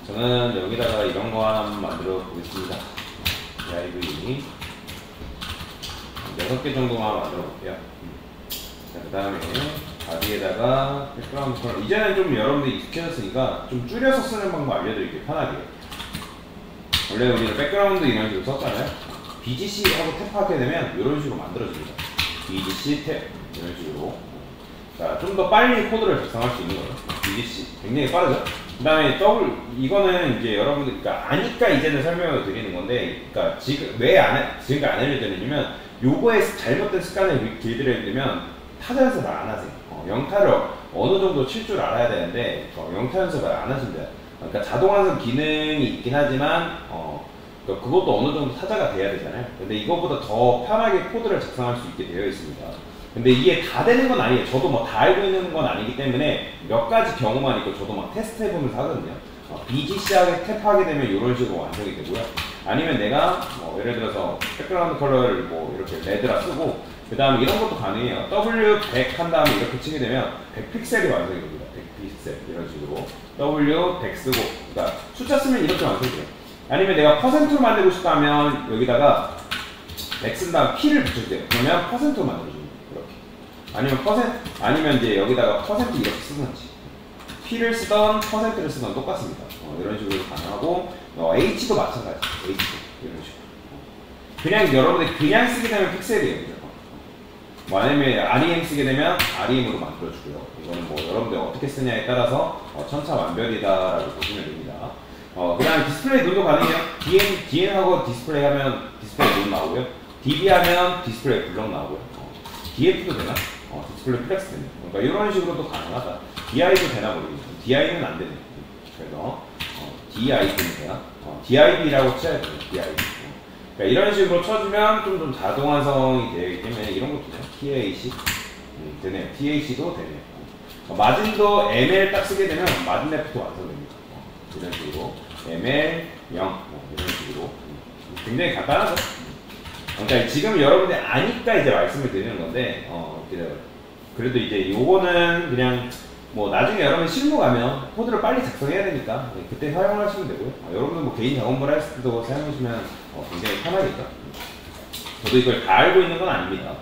저는 여기다가 이런 거 하나 만들어 보겠습니다. DIV 6개 정도만 만들어 볼게요. 자, 그 다음에 바디에다가 백그라운드 컬러. 이제는 좀 여러분들이 익숙해졌으니까 좀 줄여서 쓰는 방법 알려드릴게요. 편하게. 원래 우리는 백그라운드 이런 식으로 썼잖아요. BGC 하고 탭하게 되면 이런 식으로 만들어집니다. BGC 탭 이런 식으로. 자, 좀 더 빨리 코드를 작성할 수 있는 거예요. BGC 굉장히 빠르죠. 그 다음에 이거는 이제 여러분들 그러니까 아니까 이제는 설명을 드리는 건데, 그러니까 지금까지 안 알려드리냐면 요거에 잘못된 습관을 길들여드리면 타자 연습을 안 하세요. 영타를 어느 정도 칠 줄 알아야 되는데 영타 연습을 안 하신대요. 그러니까 자동화성 기능이 있긴 하지만 그것도 어느 정도 타자가 돼야 되잖아요. 근데 이거보다 더 편하게 코드를 작성할 수 있게 되어 있습니다. 근데 이게 다 되는 건 아니에요. 저도 뭐 다 알고 있는 건 아니기 때문에 몇 가지 경우만 있고 저도 막 테스트 해보면서 하거든요. BGC하게 탭하게 되면 이런 식으로 완성이 되고요. 아니면 내가 뭐 예를 들어서 백그라운드 컬러를 뭐 이렇게 레드라 쓰고 그 다음에 이런 것도 가능해요. W100 한 다음에 이렇게 치게 되면 100픽셀이 완성이 됩니다. 100픽셀 이런 식으로 W100 쓰고, 그러니까 숫자 쓰면 이렇게 완성이 돼요. 아니면 내가 퍼센트로 만들고 싶다면 여기다가 100 쓴 다음 P를 붙여주세요. 그러면 퍼센트로 만들어줍니다. 이렇게. 아니면 이제 여기다가 퍼센트 이렇게 쓰든지 P를 쓰던 퍼센트를 쓰던 똑같습니다. 이런 식으로 가능하고, H도 마찬가지. H도 이런 식으로. 그냥 여러분들이 그냥 쓰게 되면 픽셀이에요. 뭐 아니면 REM 쓰게 되면 REM으로 만들어주고요. 이거는 뭐 여러분들 어떻게 쓰냐에 따라서 천차만별이다라고 보시면 됩니다. 그 다음에 디스플레이 눈도 가능해요. DN하고 디스플레이 하면 디스플레이 눈 나오고요. DB 하면 디스플레이 블럭 나오고요. DF도 되나? 디스플레이 플렉스 됩니다. 그러니까 이런 식으로도 가능하다. DI도 되나 모르겠어요. DI는 안 되네요. 그래서 DI는 되나? DIB라고 쳐야 돼요. DIB. 그러니까 이런 식으로 쳐주면 좀 자동화성이 되기 때문에 이런 것도 돼요. TAC 되네요. TAC도 되네요. 마진도 ML 딱 쓰게 되면 마진 랩도 완성됩니다. 이런 식으로 ML 0 이런 식으로 굉장히 간단하죠. 그러니까 지금 여러분들이 아니까 이제 말씀을 드리는 건데 그래도 이제 요거는 그냥 뭐 나중에 여러분 실무 가면 코드를 빨리 작성해야 되니까 그때 사용을 하시면 되고요. 여러분들 뭐 개인 작업을 할 때도 사용하시면 굉장히 편하겠죠. 저도 이걸 다 알고 있는 건 아닙니다.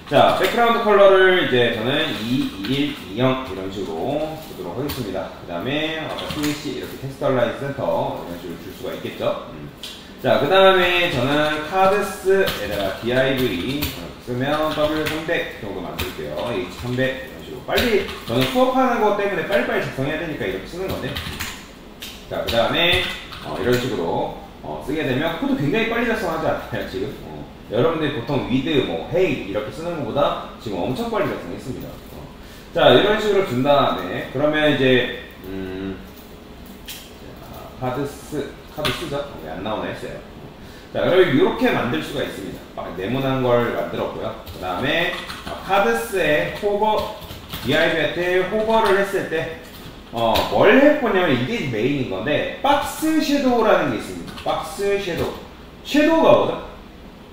자, 백그라운드 컬러를 이제 저는 221, 20 이런 식으로 보도록 하겠습니다. 그 다음에 TAC 이렇게 텍스트 얼라인 센터 이런 식으로 줄 수가 있겠죠. 자, 그 다음에 저는 카드스에다가 div 쓰면 W300 정도 만들게요. H300 이런 식으로 빨리, 저는 수업하는 것 때문에 빨리빨리 작성해야 되니까 이렇게 쓰는 건데, 자, 그 다음에 이런 식으로 쓰게 되면 코드 굉장히 빨리 작성하지 않나요 지금? 여러분들이 보통 with, 뭐 hey 이렇게 쓰는 것보다 지금 엄청 빨리 작성했습니다. 자, 이런 식으로 준 다음에 그러면 이제 카드 쓰죠? 왜 안 나오나 했어요. 자, 그러면 이렇게 만들 수가 있습니다. 네모난 걸 만들었고요. 그 다음에 카드스에 호버, DIV한테 호버를 했을 때 뭘 해보냐면 이게 메인인 건데 박스 섀도우라는 게 있습니다. 박스 섀도우. 섀도우가 뭐죠?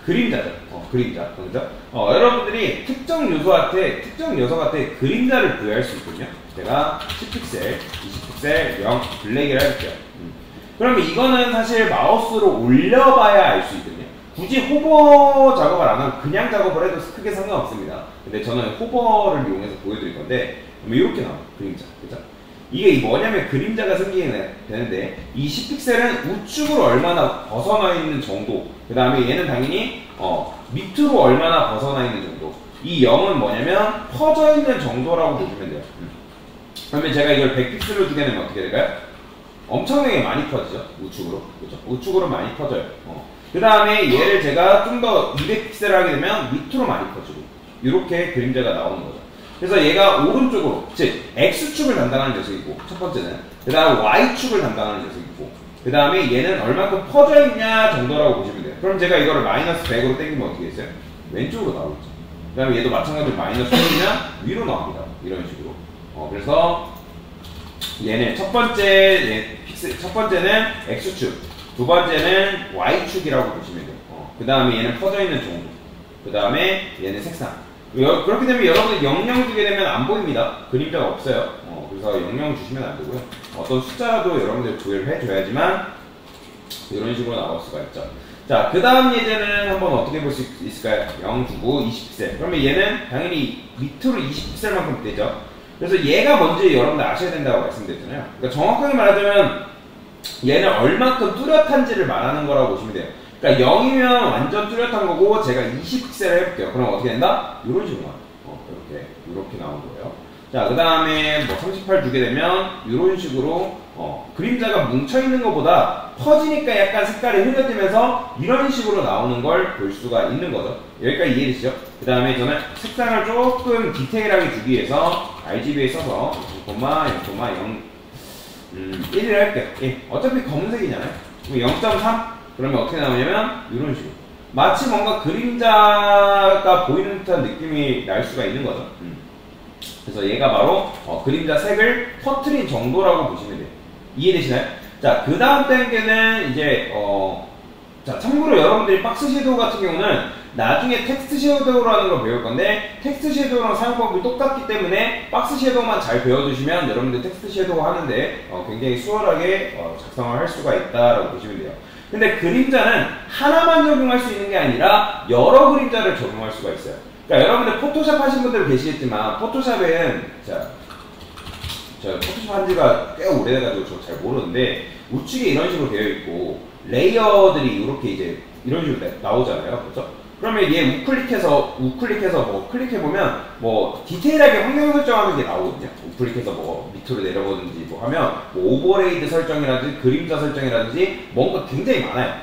그림자죠. 그림자. 그죠? 여러분들이 특정 요소한테 그림자를 부여할 수 있거든요. 제가 10픽셀, 20픽셀, 0, 블랙이라 해볼게요. 그러면 이거는 사실 마우스로 올려봐야 알 수 있거든요. 굳이 호버 작업을 안 하고 그냥 작업을 해도 크게 상관없습니다. 근데 저는 호버를 이용해서 보여드릴 건데, 이렇게 나와요. 그림자. 그죠? 이게 뭐냐면 그림자가 생기게 되는데, 이 10픽셀은 우측으로 얼마나 벗어나 있는 정도, 그 다음에 얘는 당연히 밑으로 얼마나 벗어나 있는 정도, 이 0은 뭐냐면 퍼져 있는 정도라고 보시면 돼요. 그러면 제가 이걸 100픽셀로 주게 되면 어떻게 될까요? 엄청나게 많이 퍼지죠. 우측으로. 그죠? 우측으로 많이 퍼져요. 그 다음에 얘를 제가 좀 더 200픽셀을 하게 되면 밑으로 많이 퍼지고, 이렇게 그림자가 나오는 거죠. 그래서 얘가 오른쪽으로, 즉 X축을 담당하는 녀석이고, 첫 번째는. 그 다음 Y축을 담당하는 녀석이고, 그 다음에 얘는 얼마큼 퍼져 있냐 정도라고 보시면 돼요. 그럼 제가 이거를 마이너스 100으로 당기면 어떻게 됐어요? 왼쪽으로 나오겠죠. 그 다음에 얘도 마찬가지로 마이너스 100이면 위로 나옵니다. 이런 식으로. 그래서 얘는 첫 번째는 X축, 두 번째는 Y축이라고 보시면 돼요. 그 다음에 얘는 퍼져 있는 정도, 그 다음에 얘는 색상. 그렇게 되면 여러분들 00 주게 되면 안 보입니다. 그림자가 없어요. 그래서 00 주시면 안 되고요. 어떤 숫자라도 여러분들 부여를 해줘야지만 이런 식으로 나올 수가 있죠. 자, 그 다음 예제는 한번 어떻게 볼 수 있을까요? 0 주고 20픽셀. 그러면 얘는 당연히 밑으로 20픽셀만큼 되죠. 그래서 얘가 먼저 여러분들 아셔야 된다고 말씀드렸잖아요. 그러니까 정확하게 말하자면 얘는 얼만큼 뚜렷한지를 말하는 거라고 보시면 돼요. 그러니까 0이면 완전 뚜렷한 거고 제가 20픽셀을 해볼게요. 그럼 어떻게 된다? 이런 식으로 이렇게 나온 거예요. 자, 그 다음에 뭐 38 주게 되면 이런 식으로 그림자가 뭉쳐있는 것보다 퍼지니까 약간 색깔이 흐려지면서 이런 식으로 나오는 걸 볼 수가 있는 거죠. 여기까지 이해되시죠? 그 다음에 저는 색상을 조금 디테일하게 주기 위해서 RGB에 써서 0,0,0 1을 할게요. 예, 어차피 검은색이잖아요. 0.3? 그러면 어떻게 나오냐면 이런 식으로 마치 뭔가 그림자가 보이는 듯한 느낌이 날 수가 있는 거죠. 그래서 얘가 바로 그림자 색을 퍼트린 정도라고 보시면 돼요. 이해되시나요? 자, 그 다음 단계는 이제 자, 참고로 여러분들이 박스 섀도우 같은 경우는 나중에 텍스트 섀도우라는 걸 배울 건데 텍스트 섀도우랑 사용법이 똑같기 때문에 박스 섀도우만 잘 배워두시면 여러분들 텍스트 섀도우 하는데 굉장히 수월하게 작성을 할 수가 있다라고 보시면 돼요. 근데 그림자는 하나만 적용할 수 있는 게 아니라 여러 그림자를 적용할 수가 있어요. 그러니까 여러분들 포토샵 하신 분들 계시겠지만 포토샵은 저 포토샵 한 지가 꽤 오래돼가지고 저 잘 모르는데 우측에 이런 식으로 되어 있고 레이어들이 이렇게 이제 이런 식으로 나오잖아요. 그렇죠? 그러면 얘 우클릭해서 뭐 클릭해보면 뭐 디테일하게 환경 설정하는 게 나오거든요. 우클릭해서 뭐 밑으로 내려보든지 뭐 하면 뭐 오버레이드 설정이라든지 그림자 설정이라든지 뭔가 굉장히 많아요.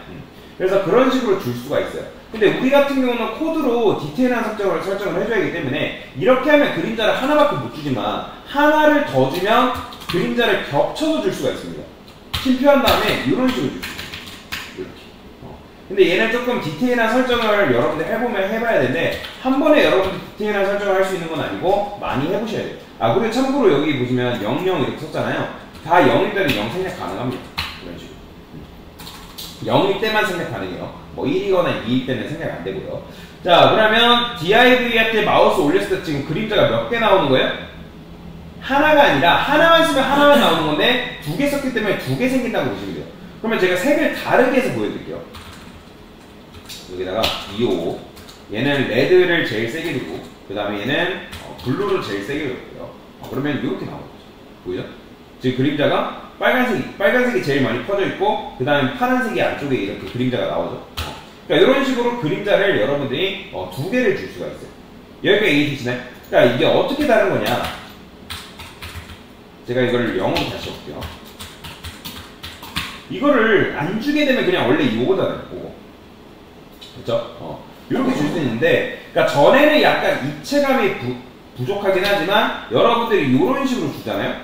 그래서 그런 식으로 줄 수가 있어요. 근데 우리 같은 경우는 코드로 디테일한 설정을 해줘야 하기 때문에 이렇게 하면 그림자를 하나밖에 못 주지만 하나를 더 주면 그림자를 겹쳐서 줄 수가 있습니다. 심표한 다음에 이런 식으로 줄 수 있어요. 이렇게. 근데 얘는 조금 디테일한 설정을 여러분들 해봐야 되는데 한 번에 여러분들 디테일한 설정을 할 수 있는 건 아니고 많이 해보셔야 돼요. 아, 그리고 참고로 여기 보시면 00 이렇게 썼잖아요. 다 0일 때는 0 생략 가능합니다. 이런 식으로. 0일 때만 생략 가능해요. 뭐 1이거나 2일 때는 생략 안 되고요. 자, 그러면 DIV한테 마우스 올렸을 때 지금 그림자가 몇 개 나오는 거예요? 하나가 아니라 하나만 쓰면 하나만 나오는 건데 두 개 썼기 때문에 두 개 생긴다고 보시면 돼요. 그러면 제가 색을 다르게 해서 보여드릴게요. 여기다가 255 얘는 레드를 제일 세게 주고 그 다음에 얘는 블루를 제일 세게 줬고요. 그러면 이렇게 나오는 거죠. 보이죠? 지금 그림자가 빨간색이 제일 많이 퍼져 있고 그 다음에 파란색이 안쪽에 이렇게 그림자가 나오죠. 그러니까 이런 식으로 그림자를 여러분들이 두 개를 줄 수가 있어요. 여기까지 이해되시나요? 그러니까 이게 어떻게 다른 거냐? 제가 이거를 0으로 다시 해볼게요. 이거를 안 주게 되면 그냥 원래 이거잖아요. 그렇죠? 이렇게 줄 수 있는데, 그러니까 전에는 약간 입체감이 부족하긴 하지만 여러분들이 이런 식으로 주잖아요.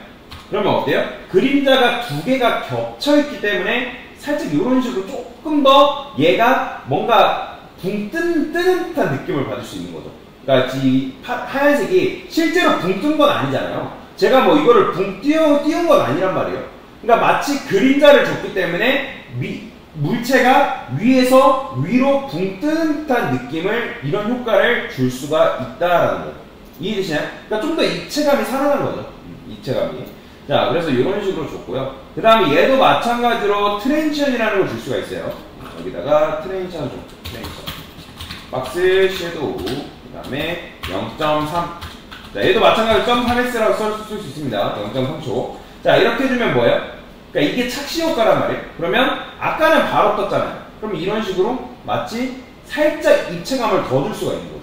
그러면 어때요? 그림자가 두 개가 겹쳐있기 때문에 살짝 이런 식으로 조금 더 얘가 뭔가 붕 뜨는 듯한 느낌을 받을 수 있는 거죠. 그러니까 이 하얀색이 실제로 붕 뜬 건 아니잖아요. 제가 뭐 이거를 붕 띄운 건 아니란 말이에요. 그러니까 마치 그림자를 줬기 때문에 물체가 위에서 위로 붕 뜨는 듯한 느낌을 이런 효과를 줄 수가 있다라는 거죠. 이해되시나요? 그러니까 좀 더 입체감이 살아나는 거죠. 입체감이. 자, 그래서 이런 식으로 줬고요. 그 다음에 얘도 마찬가지로 트랜지션이라는 걸 줄 수가 있어요. 여기다가 트랜지션 좀, 트랜지션. 박스 섀도우, 그 다음에 0.3. 자, 얘도 마찬가지로 0.3s라고 쓸 수 있습니다. 0.3초. 자, 이렇게 해주면 뭐예요? 그러니까 이게 착시 효과란 말이에요. 그러면 아까는 바로 떴잖아요. 그럼 이런 식으로 마치 살짝 입체감을 더 줄 수가 있는 거죠.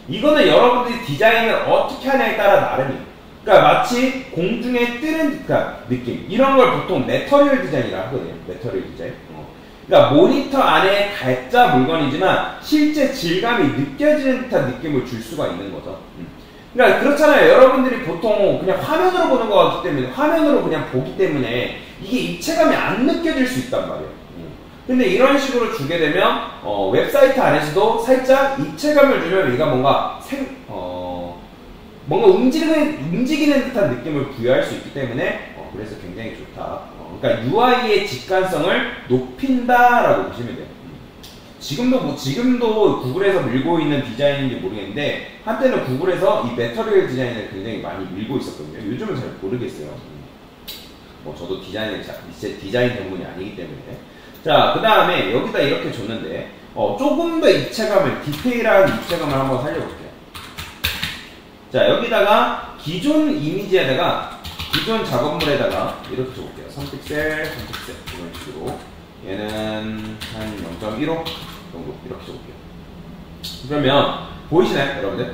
이거는 여러분들이 디자인을 어떻게 하냐에 따라 나름이에요. 그러니까 마치 공중에 뜨는 듯한 느낌. 이런 걸 보통 매터리얼 디자인이라고 하거든요. 매터리얼 디자인. 그러니까 모니터 안에 가짜 물건이지만 실제 질감이 느껴지는 듯한 느낌을 줄 수가 있는 거죠. 그러니까 그렇잖아요. 여러분들이 보통 그냥 화면으로 보는 거 같기 때문에 화면으로 그냥 보기 때문에 이게 입체감이 안 느껴질 수 있단 말이에요. 근데 이런 식으로 주게 되면 웹사이트 안에서도 살짝 입체감을 주면 얘가 뭔가 뭔가 움직이는 듯한 느낌을 부여할 수 있기 때문에 그래서 굉장히 좋다. 그러니까 UI의 직관성을 높인다라고 보시면 돼요. 지금도 구글에서 밀고 있는 디자인인지 모르겠는데 한때는 구글에서 이 매터리얼 디자인을 굉장히 많이 밀고 있었거든요. 요즘은 잘 모르겠어요. 뭐 저도 제 디자인 전문이 아니기 때문에. 자, 그 다음에 여기다 이렇게 줬는데 조금 더 입체감을, 디테일한 입체감을 한번 살려볼게요. 자, 여기다가 기존 이미지에다가 기존 작업물에다가 이렇게 줘볼게요. 3픽셀 이런 식으로. 얘는 한 0.15 정도 이렇게 줘볼게요. 그러면 보이시나요, 여러분들?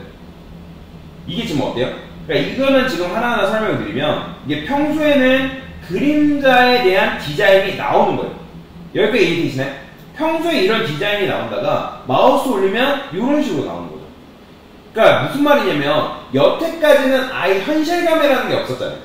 이게 지금 어때요? 그러니까 이거는 지금 하나하나 설명을 드리면 이게 평소에는 그림자에 대한 디자인이 나오는 거예요. 여기까지 이해되시나요? 평소에 이런 디자인이 나온다가 마우스 올리면 이런 식으로 나오는 거죠. 그러니까 무슨 말이냐면 여태까지는 아예 현실감이라는 게 없었잖아요.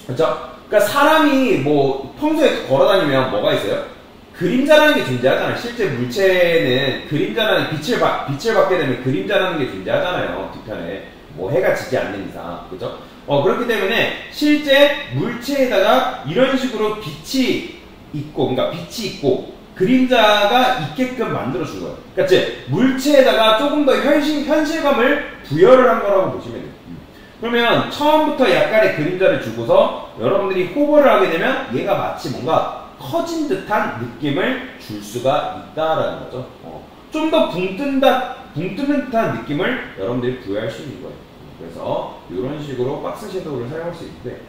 그렇죠? 그러니까 사람이 뭐 평소에 걸어다니면 뭐가 있어요? 그림자라는 게 존재하잖아요. 실제 물체는 그림자라는 빛을 받게 되면 그림자라는 게 존재하잖아요. 뒤편에 뭐 해가 지지 않는 이상, 그죠? 그렇기 때문에 실제 물체에다가 이런 식으로 빛이 있고, 그러니까 빛이 있고 그림자가 있게끔 만들어준 거예요. 그러니까 물체에다가 조금 더 현실감을 부여를 한 거라고 보시면 돼요. 그러면 처음부터 약간의 그림자를 주고서 여러분들이 호버를 하게 되면 얘가 마치 뭔가 커진 듯한 느낌을 줄 수가 있다라는 거죠. 좀 더 붕 뜨는 듯한 느낌을 여러분들이 부여할 수 있는 거예요. 그래서 이런 식으로 박스 섀도우를 사용할 수 있는데,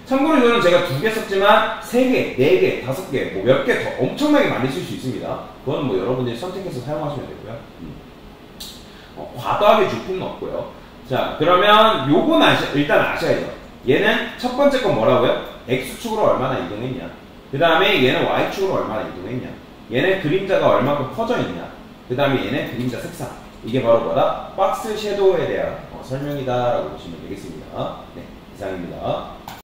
참고로 이거는 제가 2개 썼지만 3개, 4개, 5개, 뭐 몇 개 더 엄청나게 많이 쓸 수 있습니다. 그건 뭐 여러분들이 선택해서 사용하시면 되고요. 과도하게 줄 필요는 없고요. 자, 그러면 요건 일단 아셔야죠. 얘는 첫 번째 건 뭐라고요? X축으로 얼마나 이동했냐. 그 다음에 얘는 Y축으로 얼마나 이동했냐. 얘는 그림자가 얼마큼 퍼져 있냐. 그 다음에 얘는 그림자 색상. 이게 바로 뭐다? 박스 섀도우에 대한 설명이다 라고 보시면 되겠습니다. 네, 이상입니다.